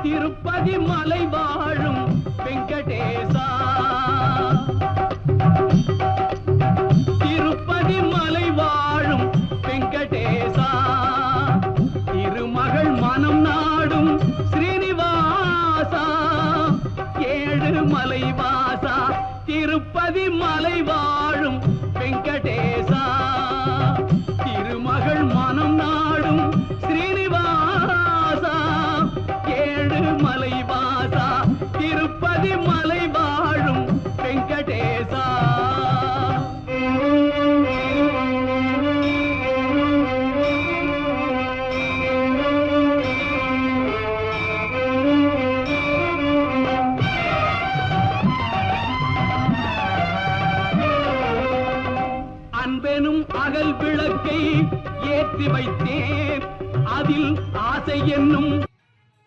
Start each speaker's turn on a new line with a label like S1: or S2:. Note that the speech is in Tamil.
S1: திருப்பதி மலை வாழும் வெங்கடேசா, திருப்பதி மலை வாழும் வெங்கடேசா, திருமகள் மனம் நாடும் ஸ்ரீனிவாசா, ஏழு மலை வாசா, திருப்பதி மலை வாழும் வெங்கடேசா, திருமகள் மனம் நாடும் ஸ்ரீனிவாசா, ஏழு மலை வாசா, திருப்பதி மலை வாழும் வெங்கடேசா. அன்பெனும் அகல் விளக்கை ஏற்றி வைத்தேன், அதில் ஆசை என்னும்